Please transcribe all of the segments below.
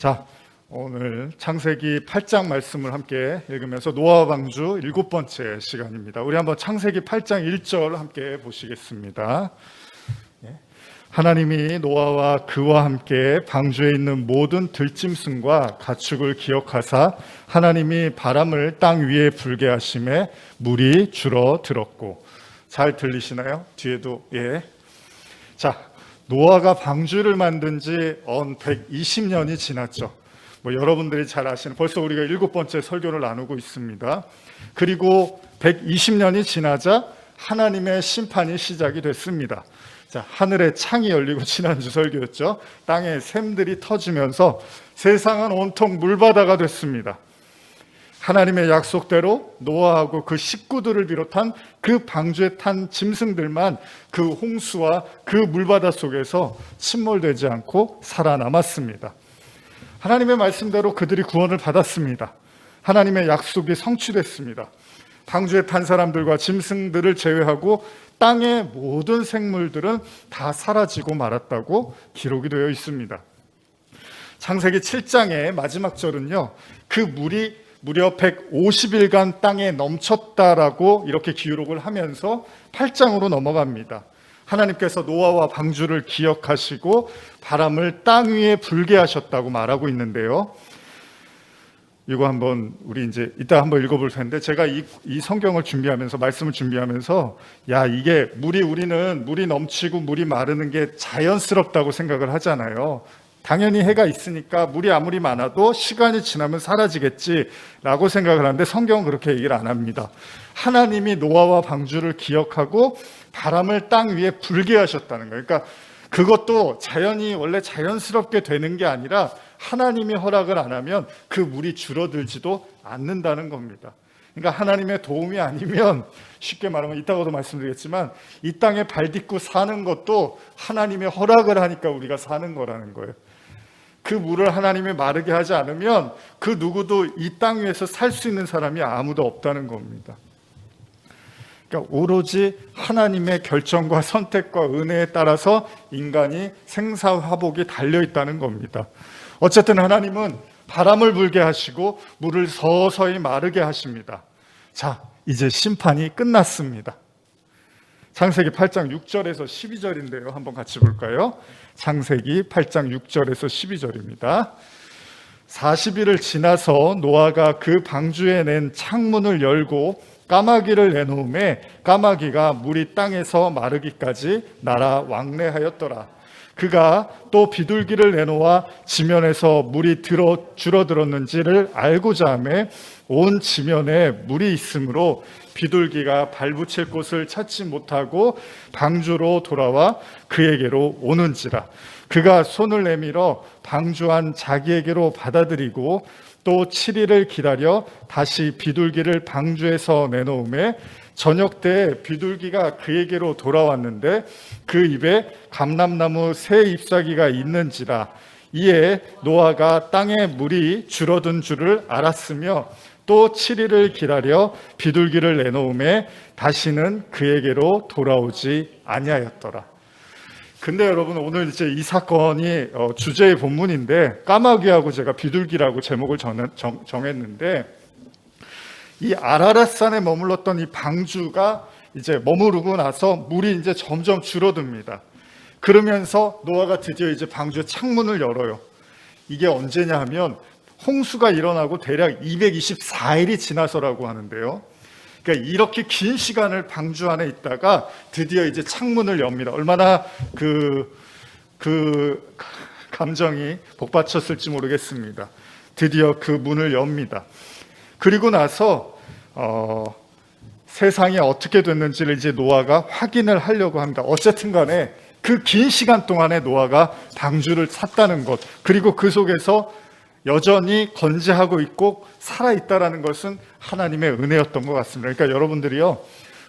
자, 오늘 창세기 8장 말씀을 함께 읽으면서 노아와 방주 7번째 시간입니다. 우리 한번 창세기 8장 1절 함께 보시겠습니다. 하나님이 노아와 그와 함께 방주에 있는 모든 들짐승과 가축을 기억하사 하나님이 바람을 땅 위에 불게 하심에 물이 줄어들었고. 잘 들리시나요? 뒤에도. 자, 노아가 방주를 만든 지 120년이 지났죠. 여러분들이 잘 아시는, 벌써 우리가 7번째 설교를 나누고 있습니다. 그리고 120년이 지나자 하나님의 심판이 시작이 됐습니다. 자, 하늘의 창이 열리고, 지난주 설교였죠. 땅에 샘들이 터지면서 세상은 온통 물바다가 됐습니다. 하나님의 약속대로 노아하고 그 식구들을 비롯한 그 방주에 탄 짐승들만 그 홍수와 그 물바다 속에서 침몰되지 않고 살아남았습니다. 하나님의 말씀대로 그들이 구원을 받았습니다. 하나님의 약속이 성취됐습니다. 방주에 탄 사람들과 짐승들을 제외하고 땅의 모든 생물들은 다 사라지고 말았다고 기록이 되어 있습니다. 창세기 7장의 마지막 절은요, 그 물이 무려 150일간 땅에 넘쳤다라고 이렇게 기록을 하면서 8장으로 넘어갑니다. 하나님께서 노아와 방주를 기억하시고 바람을 땅 위에 불게 하셨다고 말하고 있는데요. 이거 한번 우리 이따 한번 읽어볼 텐데, 제가 이 성경을 준비하면서, 말씀을 준비하면서, 이게 우리는 물이 넘치고 물이 마르는 게 자연스럽다고 생각을 하잖아요. 당연히 해가 있으니까 물이 아무리 많아도 시간이 지나면 사라지겠지라고 생각을 하는데, 성경은 그렇게 얘기를 안 합니다. 하나님이 노아와 방주를 기억하고 바람을 땅 위에 불게 하셨다는 거예요. 그러니까 그것도 자연이 원래 자연스럽게 되는 게 아니라 하나님이 허락을 안 하면 그 물이 줄어들지도 않는다는 겁니다. 그러니까 하나님의 도움이 아니면, 쉽게 말하면 이따가도 말씀드리겠지만, 이 땅에 발 딛고 사는 것도 하나님의 허락을 하니까 우리가 사는 거라는 거예요. 그 물을 하나님이 마르게 하지 않으면 그 누구도 이 땅 위에서 살 수 있는 사람이 아무도 없다는 겁니다. 그러니까 오로지 하나님의 결정과 선택과 은혜에 따라서 인간이 생사화복이 달려있다는 겁니다. 어쨌든 하나님은 바람을 불게 하시고 물을 서서히 마르게 하십니다. 자, 이제 심판이 끝났습니다. 창세기 8장 6절에서 12절인데요. 한번 같이 볼까요? 창세기 8장 6절에서 12절입니다. 40일을 지나서 노아가 그 방주에 낸 창문을 열고 까마귀를 내놓음에 까마귀가 물이 땅에서 마르기까지 날아 왕래하였더라. 그가 또 비둘기를 내놓아 지면에서 물이 줄어들었는지를 알고자 하매 온 지면에 물이 있으므로 비둘기가 발붙일 곳을 찾지 못하고 방주로 돌아와 그에게로 오는지라. 그가 손을 내밀어 방주한 자기에게로 받아들이고 또 7일을 기다려 다시 비둘기를 방주에서 내놓음에 저녁 때 비둘기가 그에게로 돌아왔는데 그 입에 감람나무 새 잎사귀가 있는지라. 이에 노아가 땅에 물이 줄어든 줄을 알았으며 또 7일을 기다려 비둘기를 내놓음에 다시는 그에게로 돌아오지 아니하였더라. 근데 여러분, 오늘 이 사건이 주제의 본문인데, 까마귀하고 제가 비둘기라고 제목을 정했는데, 이 아라랏산에 머물렀던 이 방주가 이제 머무르고 나서 물이 이제 점점 줄어듭니다. 그러면서 노아가 드디어 이제 방주의 창문을 열어요. 이게 언제냐 하면 홍수가 일어나고 대략 224일이 지나서라고 하는데요. 그러니까 이렇게 긴 시간을 방주 안에 있다가 드디어 이제 창문을 엽니다. 얼마나 그 감정이 복받쳤을지 모르겠습니다. 드디어 그 문을 엽니다. 그리고 나서 세상이 어떻게 됐는지를 이제 노아가 확인을 하려고 합니다. 어쨌든 간에 그 긴 시간 동안에 노아가 방주를 샀다는 것, 그리고 그 속에서 여전히 건재하고 있고 살아있다는 것은 하나님의 은혜였던 것 같습니다. 그러니까 여러분들이요,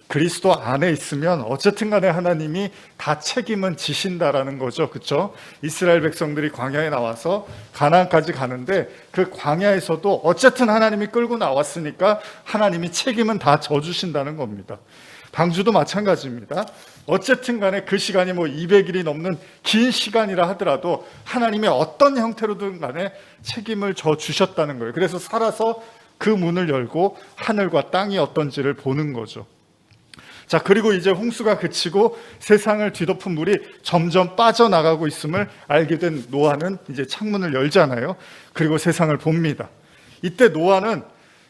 그리스도 안에 있으면 어쨌든 간에 하나님이 다 책임은 지신다라는 거죠. 그렇죠? 이스라엘 백성들이 광야에 나와서 가나안까지 가는데 그 광야에서도 어쨌든 하나님이 끌고 나왔으니까 하나님이 책임은 다 져주신다는 겁니다. 방주도 마찬가지입니다. 어쨌든 간에 그 시간이 200일이 넘는 긴 시간이라 하더라도 하나님의 어떤 형태로든 간에 책임을 져 주셨다는 거예요. 그래서 살아서 그 문을 열고 하늘과 땅이 어떤지를 보는 거죠. 자, 그리고 이제 홍수가 그치고 세상을 뒤덮은 물이 점점 빠져나가고 있음을 알게 된 노아는 이제 창문을 열잖아요. 그리고 세상을 봅니다. 이때 노아는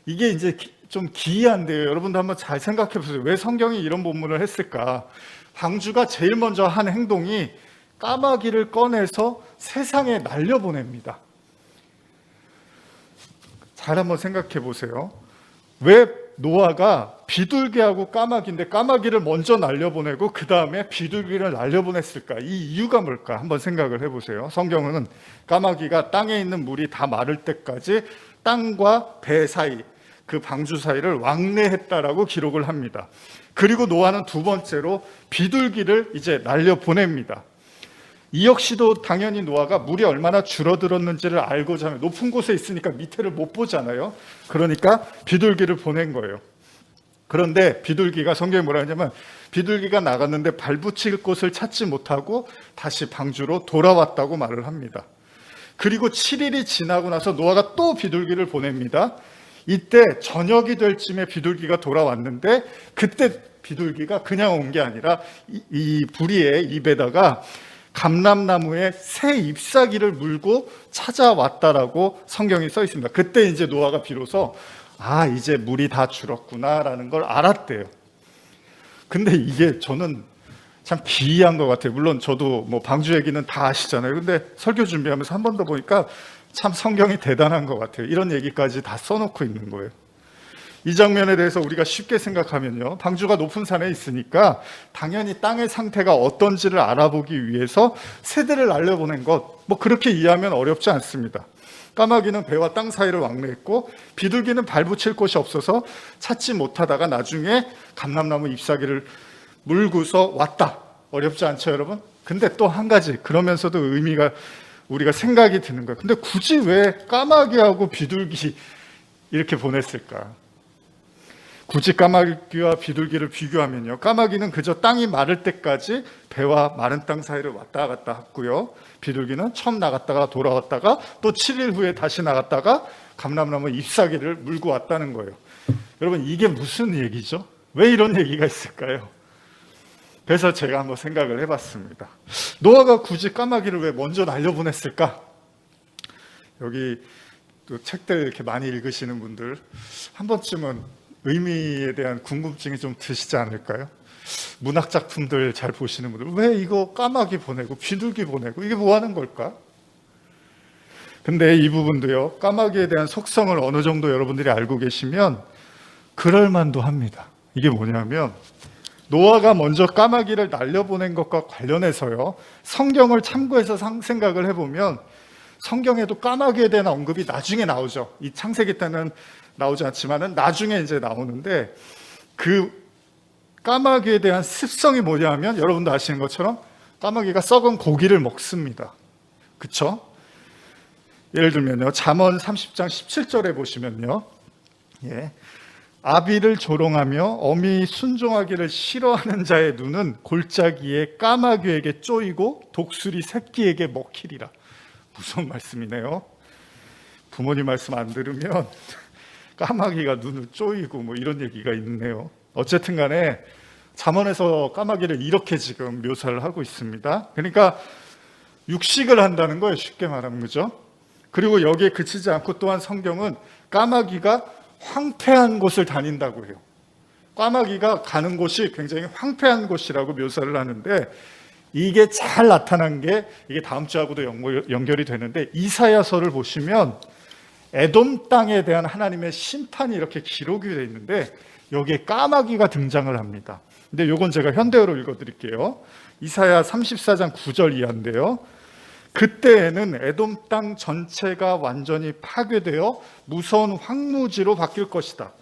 이게 이제 좀 기이한데요. 여러분도 한번 잘 생각해 보세요. 왜 성경이 이런 본문을 했을까? 방주가 제일 먼저 한 행동이 까마귀를 꺼내서 세상에 날려보냅니다. 잘 한번 생각해 보세요. 왜 노아가 비둘기하고 까마귀인데 까마귀를 먼저 날려보내고 그 다음에 비둘기를 날려보냈을까? 이 이유가 뭘까? 한번 생각을 해보세요. 성경은 까마귀가 땅에 있는 물이 다 마를 때까지 땅과 배 사이, 그 방주 사이를 왕래했다라고 기록을 합니다. 그리고 노아는 두 번째로 비둘기를 이제 날려보냅니다. 이 역시도 당연히 노아가 물이 얼마나 줄어들었는지를 알고자 하면, 높은 곳에 있으니까 밑에를 못 보잖아요. 그러니까 비둘기를 보낸 거예요. 그런데 비둘기가, 성경에 뭐라 하냐면 비둘기가 나갔는데 발붙일 곳을 찾지 못하고 다시 방주로 돌아왔다고 말을 합니다. 그리고 7일이 지나고 나서 노아가 또 비둘기를 보냅니다. 이때 저녁이 될 쯤에 비둘기가 돌아왔는데 그때 비둘기가 그냥 온 게 아니라 이 부리의 입에다가 감람나무에 새 잎사귀를 물고 찾아왔다라고 성경이 써 있습니다. 그때 이제 노아가 비로소 이제 물이 다 줄었구나라는 걸 알았대요. 근데 이게 저는 참 기이한 것 같아요. 물론 저도 방주 얘기는 다 아시잖아요. 근데 설교 준비하면서 한 번 더 보니까 참 성경이 대단한 것 같아요. 이런 얘기까지 다 써놓고 있는 거예요. 이 장면에 대해서 우리가 쉽게 생각하면요, 방주가 높은 산에 있으니까 당연히 땅의 상태가 어떤지를 알아보기 위해서 새들을 날려보낸 것, 그렇게 이해하면 어렵지 않습니다. 까마귀는 배와 땅 사이를 왕래했고 비둘기는 발붙일 곳이 없어서 찾지 못하다가 나중에 감람나무 잎사귀를 물고서 왔다. 어렵지 않죠, 여러분? 근데 또 한 가지, 그러면서도 의미가, 우리가 생각이 드는 거예요. 근데 굳이 왜 까마귀하고 비둘기 이렇게 보냈을까? 굳이 까마귀와 비둘기를 비교하면요, 까마귀는 그저 땅이 마를 때까지 배와 마른 땅 사이를 왔다 갔다 했고요, 비둘기는 처음 나갔다가 돌아왔다가 또 7일 후에 다시 나갔다가 감람나무 잎사귀를 물고 왔다는 거예요. 여러분, 이게 무슨 얘기죠? 왜 이런 얘기가 있을까요? 그래서 제가 한번 생각을 해봤습니다. 노아가 굳이 까마귀를 왜 먼저 날려보냈을까? 여기 또 책들 이렇게 많이 읽으시는 분들 한 번쯤은 의미에 대한 궁금증이 좀 드시지 않을까요? 문학 작품들 잘 보시는 분들, 왜 이거 까마귀 보내고 비둘기 보내고 이게 뭐 하는 걸까? 근데 이 부분도요, 까마귀에 대한 속성을 어느 정도 여러분들이 알고 계시면 그럴 만도 합니다. 이게 뭐냐면 노아가 먼저 까마귀를 날려보낸 것과 관련해서요, 성경을 참고해서 생각을 해보면 성경에도 까마귀에 대한 언급이 나중에 나오죠. 이 창세기 때는 나오지 않지만은 나중에 이제 나오는데, 그 까마귀에 대한 습성이 뭐냐면 여러분도 아시는 것처럼 까마귀가 썩은 고기를 먹습니다. 그쵸? 예를 들면요, 잠언 30장 17절에 보시면요, 아비를 조롱하며 어미 순종하기를 싫어하는 자의 눈은 골짜기에 까마귀에게 쪼이고 독수리 새끼에게 먹히리라. 무서운 말씀이네요. 부모님 말씀 안 들으면 까마귀가 눈을 쪼이고 이런 얘기가 있네요. 어쨌든 간에 잠언에서 까마귀를 이렇게 지금 묘사를 하고 있습니다. 그러니까 육식을 한다는 거예요, 쉽게 말하면. 그죠? 그리고 여기에 그치지 않고 또한 성경은 까마귀가 황폐한 곳을 다닌다고 해요. 까마귀가 가는 곳이 굉장히 황폐한 곳이라고 묘사를 하는데, 이게 잘 나타난 게 이게 다음 주하고도 연결이 되는데, 이사야서를 보시면 에돔 땅에 대한 하나님의 심판이 이렇게 기록이 되어 있는데 여기에 까마귀가 등장을 합니다. 근데 이건 제가 현대어로 읽어드릴게요. 이사야 34장 9절 이하인데요, 그때에는 에돔 땅 전체가 완전히 파괴되어 무서운 황무지로 바뀔 것이다.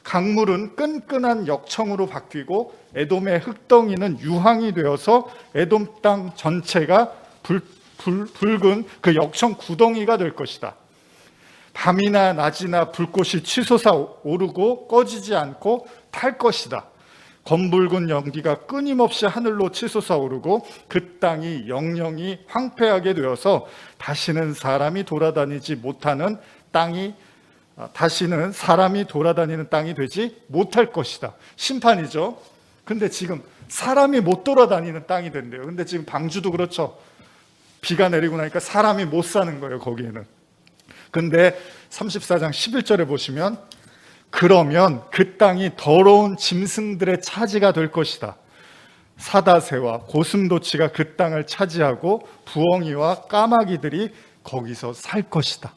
강물은 끈끈한 역청으로 바뀌고 에돔의 흙덩이는 유황이 되어서 에돔 땅 전체가 붉은 그 역청 구덩이가 될 것이다. 밤이나 낮이나 불꽃이 치솟아 오르고 꺼지지 않고 탈 것이다. 검붉은 연기가 끊임없이 하늘로 치솟아오르고 그 땅이 영영이 황폐하게 되어서 다시는 사람이 돌아다니는 땅이 되지 못할 것이다. 심판이죠. 근데 지금 사람이 못 돌아다니는 땅이 된대요. 근데 지금 방주도 그렇죠. 비가 내리고 나니까 사람이 못 사는 거예요, 거기에는. 근데 34장 11절에 보시면 그러면 그 땅이 더러운 짐승들의 차지가 될 것이다. 사다새와 고슴도치가 그 땅을 차지하고 부엉이와 까마귀들이 거기서 살 것이다.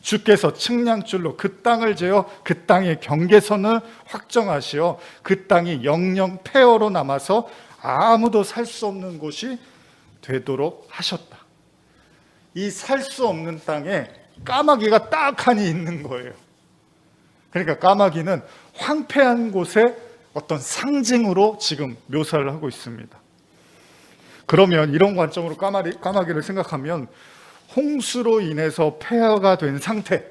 주께서 측량줄로 그 땅을 재어 그 땅의 경계선을 확정하시어 그 땅이 영영 폐허로 남아서 아무도 살 수 없는 곳이 되도록 하셨다. 이 살 수 없는 땅에 까마귀가 딱 하니 있는 거예요. 그러니까 까마귀는 황폐한 곳의 어떤 상징으로 지금 묘사를 하고 있습니다. 그러면 이런 관점으로 까마귀를 생각하면 홍수로 인해서 폐허가 된 상태,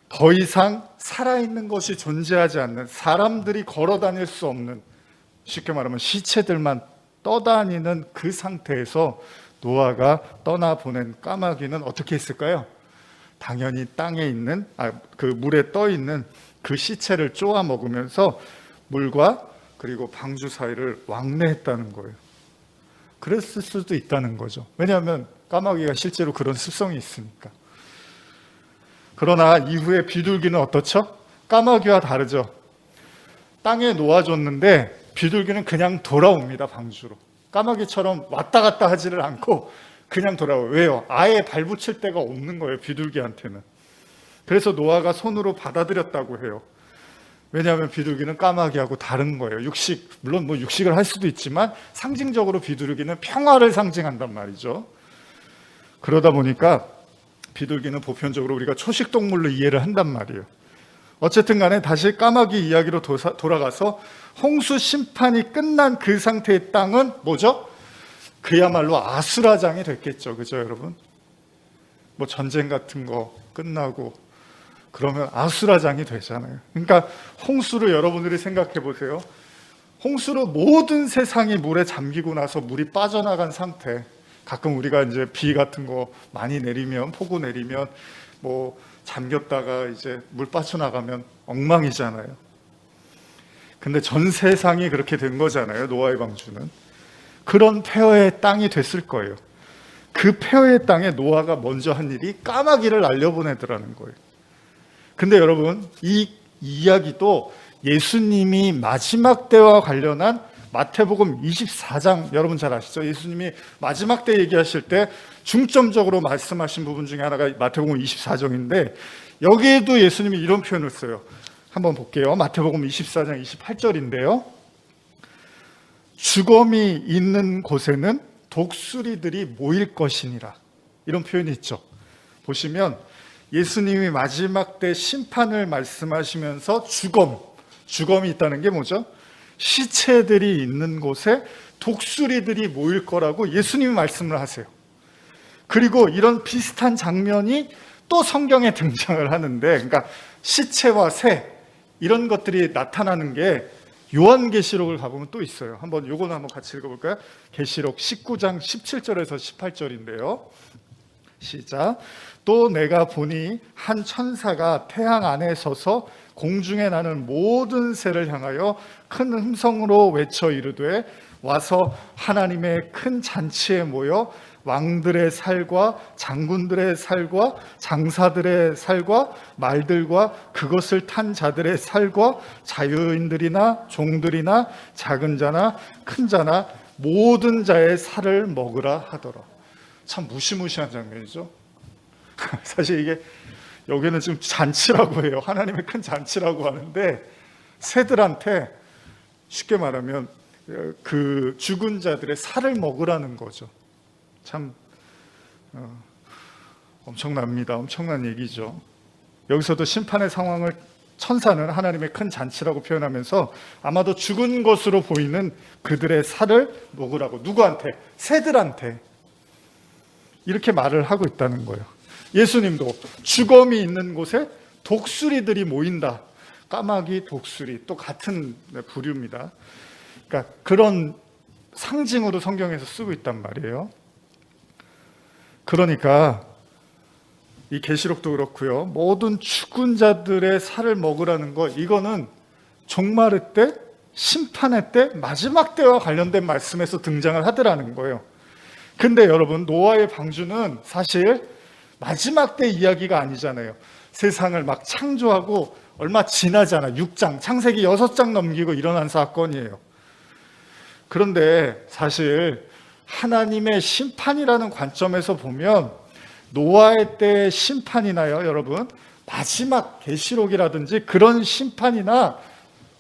더 이상 살아있는 것이 존재하지 않는, 사람들이 걸어 다닐 수 없는, 쉽게 말하면 시체들만 떠다니는 그 상태에서 노아가 떠나보낸 까마귀는 어떻게 했을까요? 당연히 땅에 있는, 그 물에 떠 있는 그 시체를 쪼아 먹으면서 물과 그리고 방주 사이를 왕래했다는 거예요. 그랬을 수도 있다는 거죠. 왜냐하면 까마귀가 실제로 그런 습성이 있으니까. 그러나 이후에 비둘기는 어떻죠? 까마귀와 다르죠. 땅에 놓아줬는데 비둘기는 그냥 돌아옵니다, 방주로. 까마귀처럼 왔다 갔다 하지를 않고 그냥 돌아와요. 왜요? 아예 발붙일 데가 없는 거예요, 비둘기한테는. 그래서 노아가 손으로 받아들였다고 해요. 왜냐하면 비둘기는 까마귀하고 다른 거예요. 물론 육식을 할 수도 있지만 상징적으로 비둘기는 평화를 상징한단 말이죠. 그러다 보니까 비둘기는 보편적으로 우리가 초식 동물로 이해를 한단 말이에요. 어쨌든 간에 다시 까마귀 이야기로 돌아가서 홍수 심판이 끝난 그 상태의 땅은 뭐죠? 그야말로 아수라장이 됐겠죠. 그죠, 여러분? 전쟁 같은 거 끝나고 그러면 아수라장이 되잖아요. 그러니까 홍수를 여러분들이 생각해 보세요. 홍수로 모든 세상이 물에 잠기고 나서 물이 빠져나간 상태. 가끔 우리가 이제 비 같은 거 많이 내리면, 폭우 내리면 잠겼다가 이제 물 빠져나가면 엉망이잖아요. 근데 전 세상이 그렇게 된 거잖아요, 노아의 방주는. 그런 폐허의 땅이 됐을 거예요. 그 폐허의 땅에 노아가 먼저 한 일이 까마귀를 날려보내더라는 거예요. 근데 여러분, 이 이야기도 예수님이 마지막 때와 관련한 마태복음 24장, 여러분 잘 아시죠? 예수님이 마지막 때 얘기하실 때 중점적으로 말씀하신 부분 중에 하나가 마태복음 24장인데 여기에도 예수님이 이런 표현을 써요. 한번 볼게요. 마태복음 24장 28절인데요. 주검이 있는 곳에는 독수리들이 모일 것이니라. 이런 표현이 있죠. 보시면 예수님이 마지막 때 심판을 말씀하시면서 주검이 있다는 게 뭐죠? 시체들이 있는 곳에 독수리들이 모일 거라고 예수님이 말씀을 하세요. 그리고 이런 비슷한 장면이 또 성경에 등장을 하는데, 그러니까 시체와 새 이런 것들이 나타나는 게 요한계시록을 가보면 또 있어요. 요거는 한번 같이 읽어볼까요? 계시록 19장 17절에서 18절인데요. 시작. 또 내가 보니 한 천사가 태양 안에 서서 공중에 나는 모든 새를 향하여 큰 음성으로 외쳐 이르되 와서 하나님의 큰 잔치에 모여 왕들의 살과 장군들의 살과 장사들의 살과 말들과 그것을 탄 자들의 살과 자유인들이나 종들이나 작은 자나 큰 자나 모든 자의 살을 먹으라 하더라. 참 무시무시한 장면이죠. 사실 이게 여기는 지금 잔치라고 해요. 하나님의 큰 잔치라고 하는데 새들한테 쉽게 말하면 그 죽은 자들의 살을 먹으라는 거죠. 참 엄청납니다. 엄청난 얘기죠. 여기서도 심판의 상황을 천사는 하나님의 큰 잔치라고 표현하면서 아마도 죽은 것으로 보이는 그들의 살을 먹으라고, 누구한테? 새들한테 이렇게 말을 하고 있다는 거예요. 예수님도 주검이 있는 곳에 독수리들이 모인다. 까마귀, 독수리 또 같은 부류입니다. 그러니까 그런 상징으로 성경에서 쓰고 있단 말이에요. 그러니까 이 계시록도 그렇고요. 모든 죽은 자들의 살을 먹으라는 거, 이거는 종말의 때, 심판의 때, 마지막 때와 관련된 말씀에서 등장을 하더라는 거예요. 근데 여러분, 노아의 방주는 사실 마지막 때 이야기가 아니잖아요. 세상을 막 창조하고 얼마 지나지 않아 6장, 창세기 6장 넘기고 일어난 사건이에요. 그런데 사실 하나님의 심판이라는 관점에서 보면 노아의 때의 심판이나요, 여러분, 마지막 계시록이라든지 그런 심판이나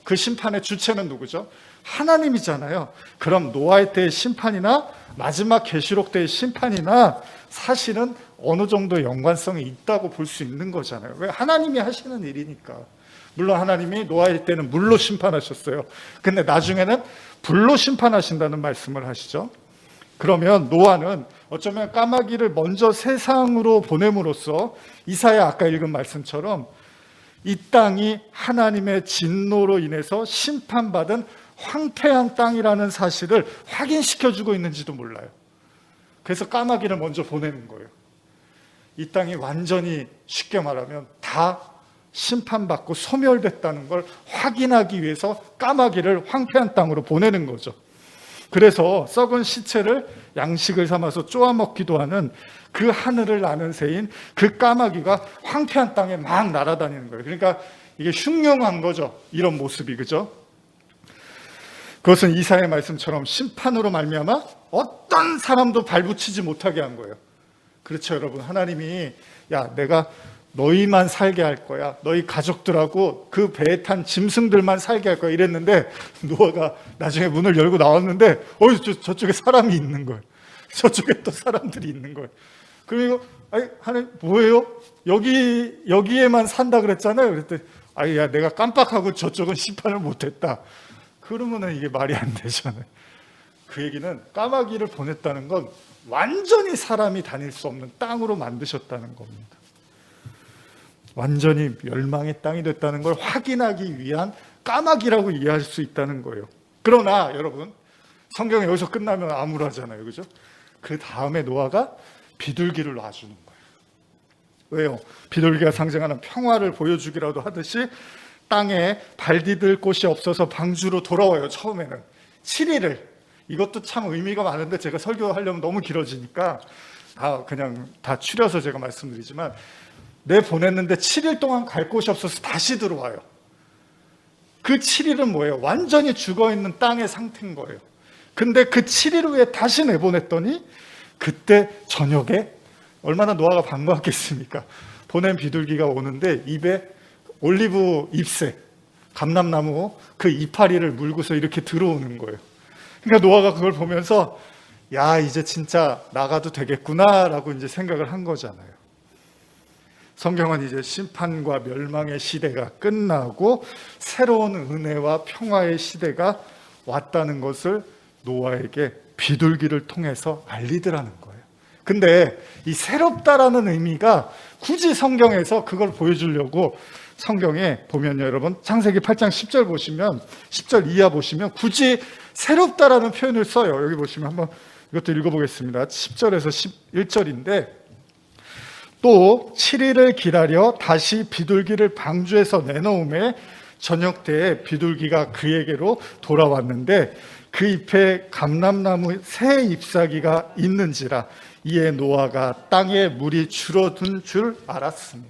그 심판의 주체는 누구죠? 하나님이잖아요. 그럼 노아의 때의 심판이나 마지막 계시록 때의 심판이나 사실은 어느 정도 연관성이 있다고 볼 수 있는 거잖아요. 왜? 하나님이 하시는 일이니까. 물론 하나님이 노아의 때는 물로 심판하셨어요. 근데 나중에는 불로 심판하신다는 말씀을 하시죠. 그러면 노아는 어쩌면 까마귀를 먼저 세상으로 보냄으로써 이사야 아까 읽은 말씀처럼 이 땅이 하나님의 진노로 인해서 심판받은 황폐한 땅이라는 사실을 확인시켜주고 있는지도 몰라요. 그래서 까마귀를 먼저 보내는 거예요. 이 땅이 완전히 쉽게 말하면 다 심판받고 소멸됐다는 걸 확인하기 위해서 까마귀를 황폐한 땅으로 보내는 거죠. 그래서 썩은 시체를 양식을 삼아서 쪼아먹기도 하는 그 하늘을 나는 새인 그 까마귀가 황폐한 땅에 막 날아다니는 거예요. 그러니까 이게 흉흉한 거죠. 이런 모습이, 그죠? 그것은 이사야의 말씀처럼 심판으로 말미암아 어떤 사람도 발붙이지 못하게 한 거예요. 그렇죠, 여러분. 하나님이 야, 내가 너희만 살게 할 거야. 너희 가족들하고 그 배에 탄 짐승들만 살게 할 거야. 이랬는데 노아가 나중에 문을 열고 나왔는데 저쪽에 사람이 있는 거예요. 저쪽에 또 사람들이 있는 거예요. 그리고 아니, 하나님 뭐예요? 여기에만 산다 그랬잖아요. 그랬더니 야, 내가 깜빡하고 저쪽은 심판을 못했다. 그러면은 이게 말이 안 되잖아요. 그 얘기는 까마귀를 보냈다는 건 완전히 사람이 다닐 수 없는 땅으로 만드셨다는 겁니다. 완전히 멸망의 땅이 됐다는 걸 확인하기 위한 까마귀라고 이해할 수 있다는 거예요. 그러나 여러분, 성경이 여기서 끝나면 암울하잖아요, 그죠? 그 다음에 노아가 비둘기를 놔주는 거예요. 왜요? 비둘기가 상징하는 평화를 보여주기라도 하듯이 땅에 발 디딜 곳이 없어서 방주로 돌아와요. 처음에는 7일을. 이것도 참 의미가 많은데 제가 설교하려면 너무 길어지니까 그냥 다 추려서 제가 말씀드리지만, 보냈는데 7일 동안 갈 곳이 없어서 다시 들어와요. 그 7일은 뭐예요? 완전히 죽어있는 땅의 상태인 거예요. 근데 그 7일 후에 다시 내보냈더니 그때 저녁에 얼마나 노아가 반가웠겠습니까? 보낸 비둘기가 오는데 입에 올리브 잎새, 감람나무 그 이파리를 물고서 이렇게 들어오는 거예요. 그러니까 노아가 그걸 보면서 야, 이제 진짜 나가도 되겠구나라고 이제 생각을 한 거잖아요. 성경은 이제 심판과 멸망의 시대가 끝나고 새로운 은혜와 평화의 시대가 왔다는 것을 노아에게 비둘기를 통해서 알리더라는 거예요. 근데 이 새롭다라는 의미가 굳이 성경에서 그걸 보여주려고 성경에 보면요, 여러분, 창세기 8장 10절 보시면, 10절 이하 보시면 굳이 새롭다라는 표현을 써요. 여기 보시면 한번 이것도 읽어보겠습니다. 10절에서 11절인데, 또 7일을 기다려 다시 비둘기를 방주에서 내놓음에 저녁 때에 비둘기가 그에게로 돌아왔는데 그 잎에 감람나무 새 잎사귀가 있는지라 이에 노아가 땅에 물이 줄어든 줄 알았으며.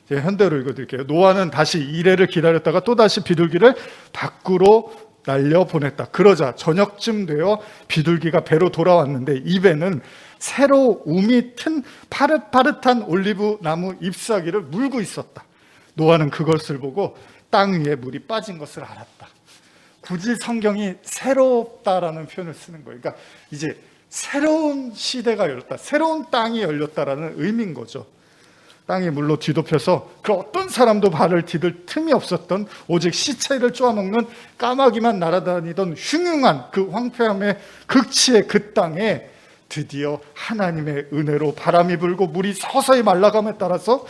제가 현대로 읽어드릴게요. 노아는 다시 이래를 기다렸다가 또다시 비둘기를 밖으로 날려보냈다. 그러자 저녁쯤 되어 비둘기가 배로 돌아왔는데 입에는 새로 움이 튼 파릇파릇한 올리브 나무 잎사귀를 물고 있었다. 노아는 그것을 보고 땅 위에 물이 빠진 것을 알았다. 굳이 성경이 새롭다라는 표현을 쓰는 거예요. 그러니까 이제 새로운 시대가 열렸다, 새로운 땅이 열렸다라는 의미인 거죠. 땅이 물로 뒤덮여서 그 어떤 사람도 발을 디딜 틈이 없었던, 오직 시체를 쪼아먹는 까마귀만 날아다니던 흉흉한 그 황폐함의 극치의 그 땅에 드디어 하나님의 은혜로 바람이 불고 물이 서서히 말라감에 따라서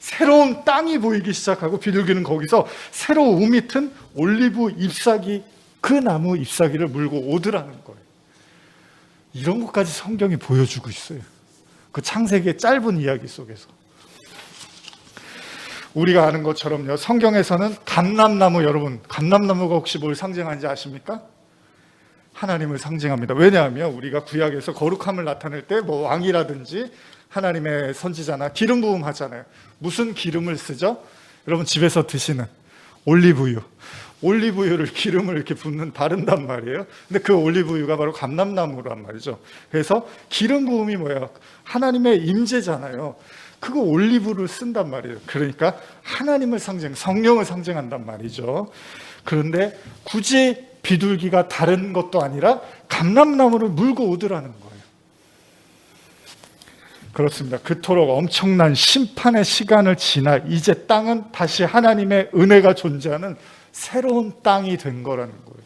새로운 땅이 보이기 시작하고 비둘기는 거기서 새로 우미 튼 올리브 잎사귀, 그 나무 잎사귀를 물고 오더라는 거예요. 이런 것까지 성경이 보여주고 있어요. 그 창세기의 짧은 이야기 속에서. 우리가 아는 것처럼요, 성경에서는 감람나무, 여러분 감람나무가 혹시 뭘 상징하는지 아십니까? 하나님을 상징합니다. 왜냐하면 우리가 구약에서 거룩함을 나타낼 때 뭐 왕이라든지 하나님의 선지자나 기름 부음 하잖아요. 무슨 기름을 쓰죠? 여러분 집에서 드시는 올리브유. 올리브유를 기름을 이렇게 붓는 바른단 말이에요. 근데 그 올리브유가 바로 감람나무란 말이죠. 그래서 기름 부음이 뭐예요? 하나님의 임재잖아요. 그거 올리브를 쓴단 말이에요. 그러니까 하나님을 성령을 상징한단 말이죠. 그런데 굳이 비둘기가 다른 것도 아니라 감람나무를 물고 오더라는 거예요. 그렇습니다. 그토록 엄청난 심판의 시간을 지나 이제 땅은 다시 하나님의 은혜가 존재하는 새로운 땅이 된 거라는 거예요.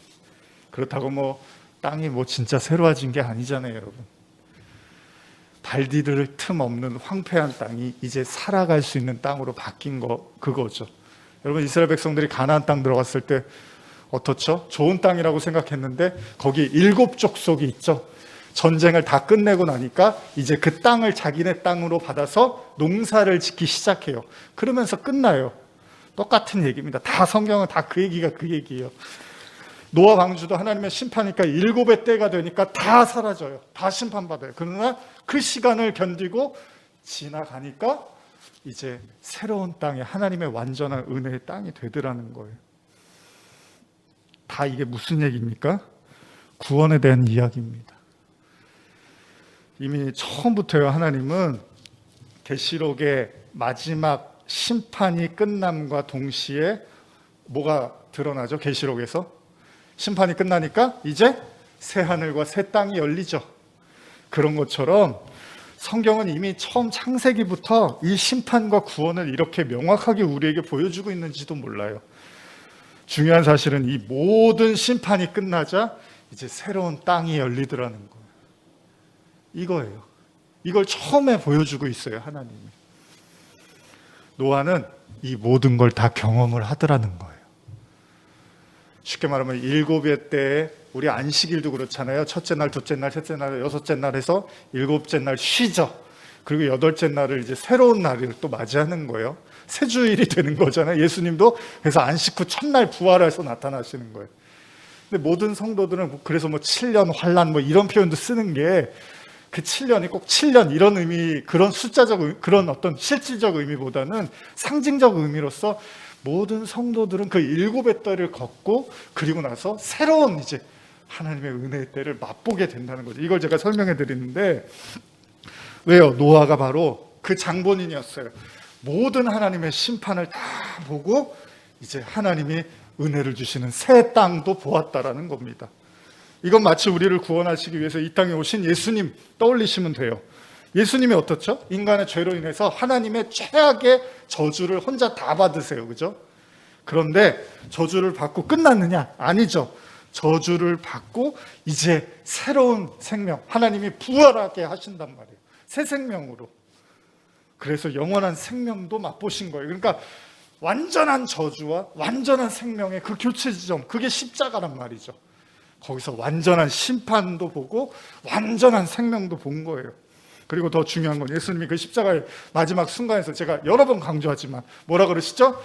그렇다고 뭐 땅이 뭐 진짜 새로워진 게 아니잖아요, 여러분. 발 디딜 틈 없는 황폐한 땅이 이제 살아갈 수 있는 땅으로 바뀐 거, 그거죠. 여러분, 이스라엘 백성들이 가나안 땅 들어갔을 때 어떻죠? 좋은 땅이라고 생각했는데 거기 7 족속이 있죠. 전쟁을 다 끝내고 나니까 이제 그 땅을 자기네 땅으로 받아서 농사를 짓기 시작해요. 그러면서 끝나요. 똑같은 얘기입니다. 다 성경은 다 그 얘기가 그 얘기예요. 노아 방주도 하나님의 심판이니까 7의 때가 되니까 다 사라져요. 다 심판받아요. 그러나 그 시간을 견디고 지나가니까 이제 새로운 땅에 하나님의 완전한 은혜의 땅이 되더라는 거예요. 다 이게 무슨 얘기입니까? 구원에 대한 이야기입니다. 이미 처음부터요, 하나님은 계시록의 마지막 심판이 끝남과 동시에 뭐가 드러나죠? 계시록에서 심판이 끝나니까 이제 새 하늘과 새 땅이 열리죠. 그런 것처럼 성경은 이미 처음 창세기부터 이 심판과 구원을 이렇게 명확하게 우리에게 보여주고 있는지도 몰라요. 중요한 사실은 이 모든 심판이 끝나자 이제 새로운 땅이 열리더라는 거예요. 이거예요. 이걸 처음에 보여주고 있어요, 하나님이. 노아는 이 모든 걸 다 경험을 하더라는 거예요. 쉽게 말하면 7의 때에 우리 안식일도 그렇잖아요. 첫째 날, 둘째 날, 셋째 날, 여섯째 날 해서 7째 날 쉬죠. 그리고 8째 날을 이제 새로운 날을 또 맞이하는 거예요. 새 주일이 되는 거잖아요. 예수님도 그래서 안식 후 첫날 부활해서 나타나시는 거예요. 근데 모든 성도들은 그래서 뭐 7년 환란 뭐 이런 표현도 쓰는 게 그 7년이 꼭 7년 이런 의미, 그런 숫자적, 그런 어떤 실질적 의미보다는 상징적 의미로서 모든 성도들은 그 7의 때를 걷고 그리고 나서 새로운 이제 하나님의 은혜의 때를 맛보게 된다는 거죠. 이걸 제가 설명해 드리는데, 왜요? 노아가 바로 그 장본인이었어요. 모든 하나님의 심판을 다 보고 이제 하나님이 은혜를 주시는 새 땅도 보았다라는 겁니다. 이건 마치 우리를 구원하시기 위해서 이 땅에 오신 예수님 떠올리시면 돼요. 예수님이 어떻죠? 인간의 죄로 인해서 하나님의 최악의 저주를 혼자 다 받으세요. 그죠? 그런데 저주를 받고 끝났느냐? 아니죠. 저주를 받고 이제 새로운 생명, 하나님이 부활하게 하신단 말이에요. 새 생명으로. 그래서 영원한 생명도 맛보신 거예요. 그러니까 완전한 저주와 완전한 생명의 그 교체 지점, 그게 십자가란 말이죠. 거기서 완전한 심판도 보고 완전한 생명도 본 거예요. 그리고 더 중요한 건 예수님이 그 십자가의 마지막 순간에서 제가 여러 번 강조하지만 뭐라 그러시죠?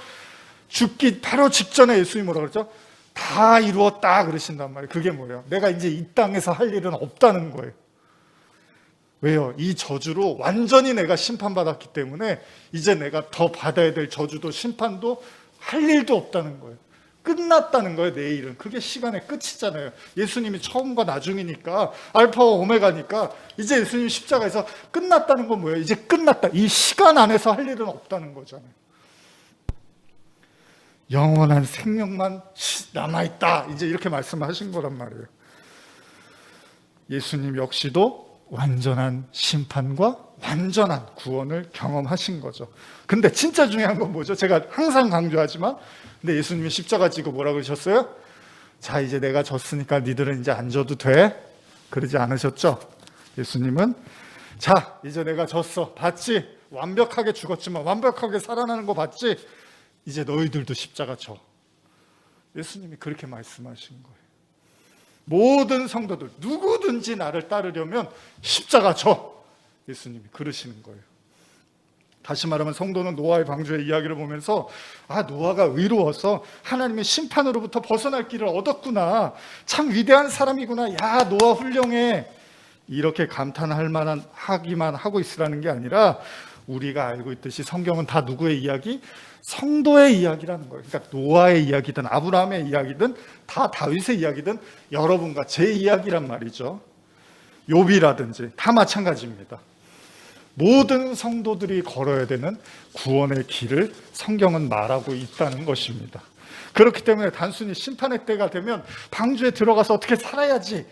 죽기 바로 직전에 예수님이 뭐라 그러죠? 다 이루었다 그러신단 말이에요. 그게 뭐예요? 내가 이제 이 땅에서 할 일은 없다는 거예요. 왜요? 이 저주로 완전히 내가 심판받았기 때문에 이제 내가 더 받아야 될 저주도 심판도 할 일도 없다는 거예요. 끝났다는 거예요, 내일은. 그게 시간의 끝이잖아요. 예수님이 처음과 나중이니까, 알파와 오메가니까, 이제 예수님이 십자가에서 끝났다는 건 뭐예요? 이제 끝났다. 이 시간 안에서 할 일은 없다는 거잖아요. 영원한 생명만 남아있다. 이제 이렇게 말씀하신 거란 말이에요. 예수님 역시도 완전한 심판과 완전한 구원을 경험하신 거죠. 근데 진짜 중요한 건 뭐죠? 제가 항상 강조하지만, 근데 예수님이 십자가 지고 뭐라 그러셨어요? 자, 이제 내가 졌으니까 니들은 이제 안 져도 돼? 그러지 않으셨죠? 예수님은 자, 이제 내가 졌어. 봤지? 완벽하게 죽었지만 완벽하게 살아나는 거 봤지? 이제 너희들도 십자가 져. 예수님이 그렇게 말씀하신 거예요. 모든 성도들 누구든지 나를 따르려면 십자가 져. 예수님이 그러시는 거예요. 다시 말하면 성도는 노아의 방주의 이야기를 보면서 노아가 의로워서 하나님의 심판으로부터 벗어날 길을 얻었구나. 참 위대한 사람이구나. 야, 노아 훌륭해. 이렇게 감탄할 만한 하기만 하고 있으라는 게 아니라 우리가 알고 있듯이 성경은 다 누구의 이야기? 성도의 이야기라는 거예요. 그러니까 노아의 이야기든 아브라함의 이야기든 다 다윗의 이야기든 여러분과 제 이야기란 말이죠. 욥이라든지 다 마찬가지입니다. 모든 성도들이 걸어야 되는 구원의 길을 성경은 말하고 있다는 것입니다. 그렇기 때문에 단순히 심판의 때가 되면 방주에 들어가서 어떻게 살아야지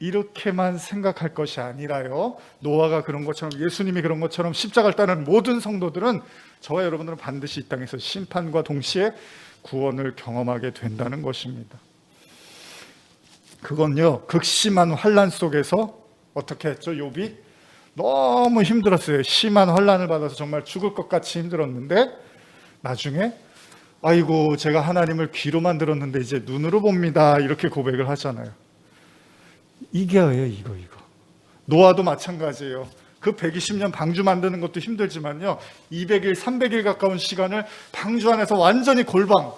이렇게만 생각할 것이 아니라요, 노아가 그런 것처럼 예수님이 그런 것처럼 십자가를 따르는 모든 성도들은 저와 여러분들은 반드시 이 땅에서 심판과 동시에 구원을 경험하게 된다는 것입니다. 그건요, 극심한 환난 속에서 어떻게 했죠? 욥이 너무 힘들었어요. 심한 환난을 받아서 정말 죽을 것 같이 힘들었는데 나중에 아이고 제가 하나님을 귀로만 들었는데 이제 눈으로 봅니다, 이렇게 고백을 하잖아요. 이게요, 이거. 노아도 마찬가지예요. 그 120년 방주 만드는 것도 힘들지만요, 200일, 300일 가까운 시간을 방주 안에서 완전히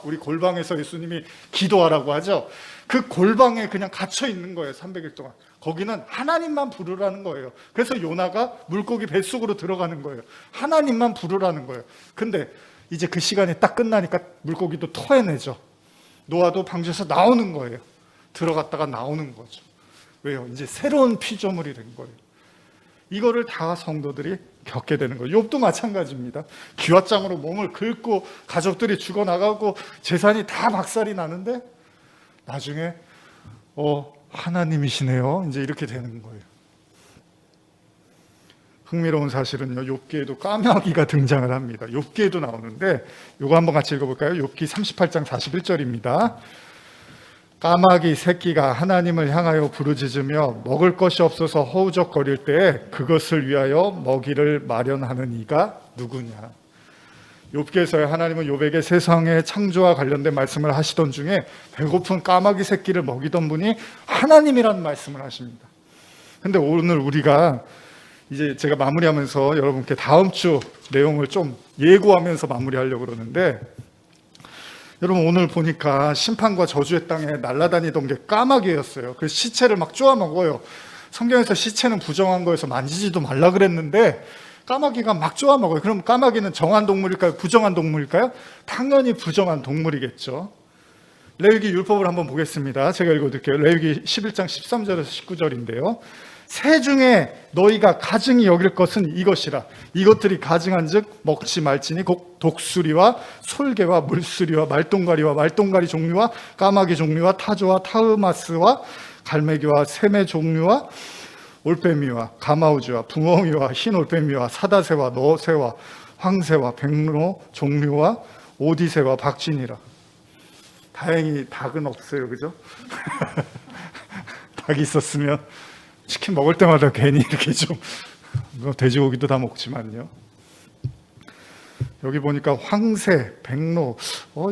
우리 골방에서 예수님이 기도하라고 하죠. 그 골방에 그냥 갇혀 있는 거예요. 300일 동안. 거기는 하나님만 부르라는 거예요. 그래서 요나가 물고기 뱃속으로 들어가는 거예요. 하나님만 부르라는 거예요. 근데 이제 그 시간이 딱 끝나니까 물고기도 토해내죠. 노아도 방주에서 나오는 거예요. 들어갔다가 나오는 거죠. 왜요? 이제 새로운 피조물이 된 거예요. 이거를 다 성도들이 겪게 되는 거예요. 욥도 마찬가지입니다. 기왓장으로 몸을 긁고 가족들이 죽어나가고 재산이 다 박살이 나는데 나중에 하나님이시네요, 이제 이렇게 되는 거예요. 흥미로운 사실은요, 욥기에도 까마귀가 등장을 합니다. 욥기에도 나오는데 이거 한번 같이 읽어볼까요? 욥기 38장 41절입니다. 까마귀 새끼가 하나님을 향하여 부르짖으며 먹을 것이 없어서 허우적거릴 때에 그것을 위하여 먹이를 마련하는 이가 누구냐. 욥기에서 하나님은 욥에게 세상의 창조와 관련된 말씀을 하시던 중에 배고픈 까마귀 새끼를 먹이던 분이 하나님이라는 말씀을 하십니다. 근데 오늘 우리가 이제 제가 마무리하면서 여러분께 다음 주 내용을 좀 예고하면서 마무리하려고 그러는데, 여러분 오늘 보니까 심판과 저주의 땅에 날아다니던 게 까마귀였어요. 그 시체를 막 쪼아 먹어요. 성경에서 시체는 부정한 거여서 만지지도 말라 그랬는데 까마귀가 막 쪼아 먹어요. 그럼 까마귀는 정한 동물일까요? 부정한 동물일까요? 당연히 부정한 동물이겠죠. 레위기 율법을 한번 보겠습니다. 제가 읽어드릴게요. 레위기 11장 13절에서 19절인데요. 새 중에 너희가 가증히 여길 것은 이것이라. 이것들이 가증한즉 먹지 말지니 곧 독수리와 솔개와 물수리와 말똥가리와 말똥가리 종류와 까마귀 종류와 타조와 타흐마스와 갈매기와 새매 종류와 올빼미와 가마우즈와 붕어미와 흰 올빼미와 사다새와 너새와 황새와 백로 종류와 오디새와 박쥐니라. 다행히 닭은 없어요, 그죠? 닭이 있었으면 치킨 먹을 때마다 괜히 이렇게 좀, 돼지고기도 다 먹지만요. 여기 보니까 황새, 백로,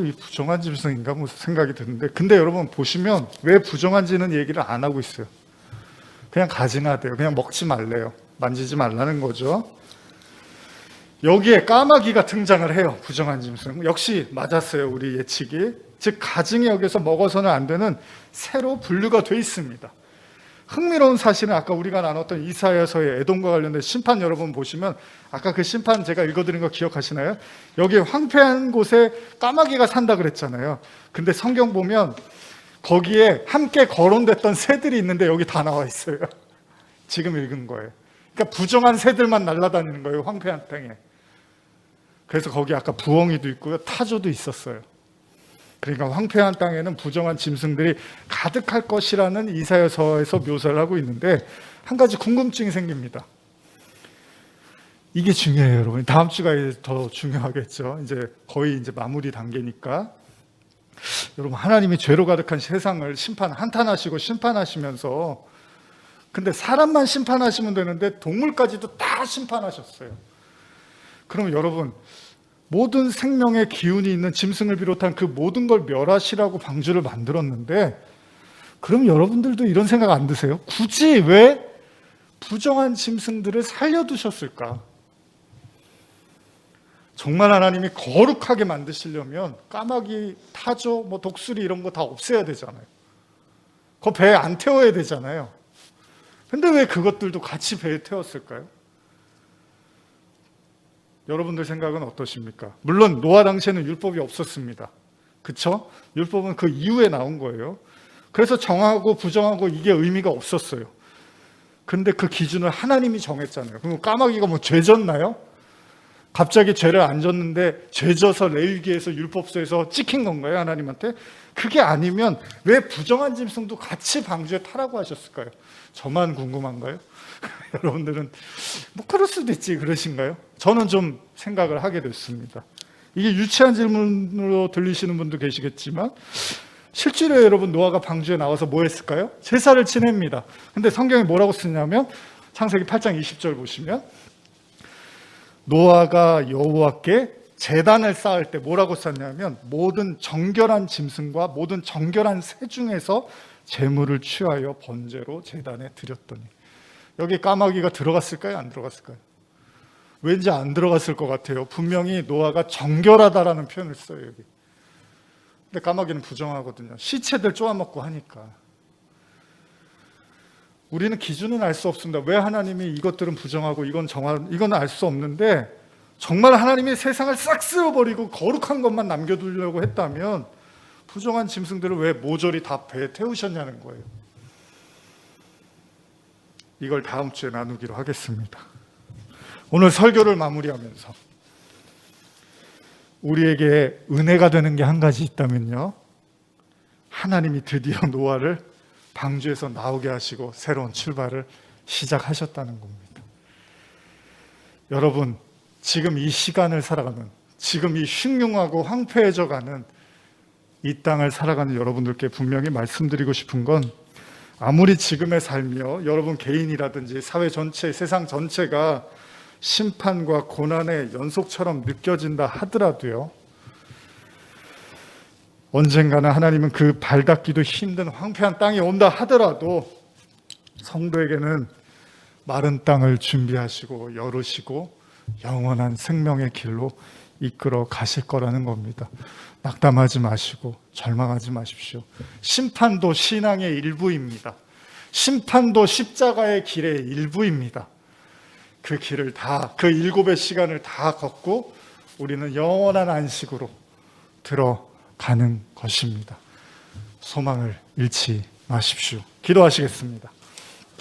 이 부정한 짐승인가 뭐 생각이 드는데, 근데 여러분 보시면 왜 부정한지는 얘기를 안 하고 있어요. 그냥 가증하대요. 그냥 먹지 말래요. 만지지 말라는 거죠. 여기에 까마귀가 등장을 해요. 부정한 짐승. 역시 맞았어요, 우리 예측이. 즉 가증히 여기서 먹어서는 안 되는 새로 분류가 돼 있습니다. 흥미로운 사실은 아까 우리가 나눴던 이사야서의 에돔과 관련된 심판, 여러분 보시면 아까 그 심판 제가 읽어드린 거 기억하시나요? 여기 황폐한 곳에 까마귀가 산다 그랬잖아요. 근데 성경 보면 거기에 함께 거론됐던 새들이 있는데 여기 다 나와 있어요. 지금 읽은 거예요. 그러니까 부정한 새들만 날아다니는 거예요, 황폐한 땅에. 그래서 거기 아까 부엉이도 있고요, 타조도 있었어요. 그러니까 황폐한 땅에는 부정한 짐승들이 가득할 것이라는 이사야서에서 묘사를 하고 있는데, 한 가지 궁금증이 생깁니다. 이게 중요해요, 여러분. 다음 주가 더 중요하겠죠. 이제 거의 이제 마무리 단계니까. 여러분, 하나님이 죄로 가득한 세상을 한탄하시고 심판하시면서, 근데 사람만 심판하시면 되는데 동물까지도 다 심판하셨어요. 그럼 여러분, 모든 생명의 기운이 있는 짐승을 비롯한 그 모든 걸 멸하시라고 방주를 만들었는데, 그럼 여러분들도 이런 생각 안 드세요? 굳이 왜 부정한 짐승들을 살려두셨을까? 정말 하나님이 거룩하게 만드시려면 까마귀, 타조, 독수리 이런 거 다 없애야 되잖아요. 그거 배에 안 태워야 되잖아요. 근데 왜 그것들도 같이 배에 태웠을까요? 여러분들 생각은 어떠십니까? 물론 노아 당시에는 율법이 없었습니다. 그쵸? 율법은 그 이후에 나온 거예요. 그래서 정하고 부정하고 이게 의미가 없었어요. 근데 그 기준을 하나님이 정했잖아요. 그럼 까마귀가 죄 졌나요? 갑자기 죄를 안 졌는데 죄 져서 레위기에서 율법서에서 찍힌 건가요? 하나님한테? 그게 아니면 왜 부정한 짐승도 같이 방주에 타라고 하셨을까요? 저만 궁금한가요? 여러분들은 그럴 수도 있지 그러신가요? 저는 좀 생각을 하게 됐습니다. 이게 유치한 질문으로 들리시는 분도 계시겠지만 실제로 여러분 노아가 방주에 나와서 뭐 했을까요? 제사를 지냅니다. 근데 성경에 뭐라고 쓰냐면 창세기 8장 20절 보시면 노아가 여호와께 제단을 쌓을 때 뭐라고 썼냐면 모든 정결한 짐승과 모든 정결한 새 중에서 제물을 취하여 번제로 제단에 드렸더니, 여기 까마귀가 들어갔을까요? 안 들어갔을까요? 왠지 안 들어갔을 것 같아요. 분명히 노아가 정결하다라는 표현을 써요, 여기. 근데 까마귀는 부정하거든요. 시체들 쪼아먹고 하니까. 우리는 기준은 알 수 없습니다. 왜 하나님이 이것들은 부정하고 이건 알 수 없는데, 정말 하나님이 세상을 싹 쓸어버리고 거룩한 것만 남겨두려고 했다면 부정한 짐승들을 왜 모조리 다 배에 태우셨냐는 거예요. 이걸 다음 주에 나누기로 하겠습니다. 오늘 설교를 마무리하면서 우리에게 은혜가 되는 게 한 가지 있다면요, 하나님이 드디어 노아를 방주에서 나오게 하시고 새로운 출발을 시작하셨다는 겁니다. 여러분, 지금 이 시간을 살아가는, 지금 이 흉흉하고 황폐해져가는 이 땅을 살아가는 여러분들께 분명히 말씀드리고 싶은 건, 아무리 지금의 삶이요, 여러분 개인이라든지 사회 전체, 세상 전체가 심판과 고난의 연속처럼 느껴진다 하더라도요, 언젠가는 하나님은 그 발닿기도 힘든 황폐한 땅이 온다 하더라도 성도에게는 마른 땅을 준비하시고 열으시고 영원한 생명의 길로 이끌어 가실 거라는 겁니다. 낙담하지 마시고 절망하지 마십시오. 심판도 신앙의 일부입니다. 심판도 십자가의 길의 일부입니다. 그 길을 다, 그 7의 시간을 다 걷고 우리는 영원한 안식으로 들어가는 것입니다. 소망을 잃지 마십시오. 기도하시겠습니다.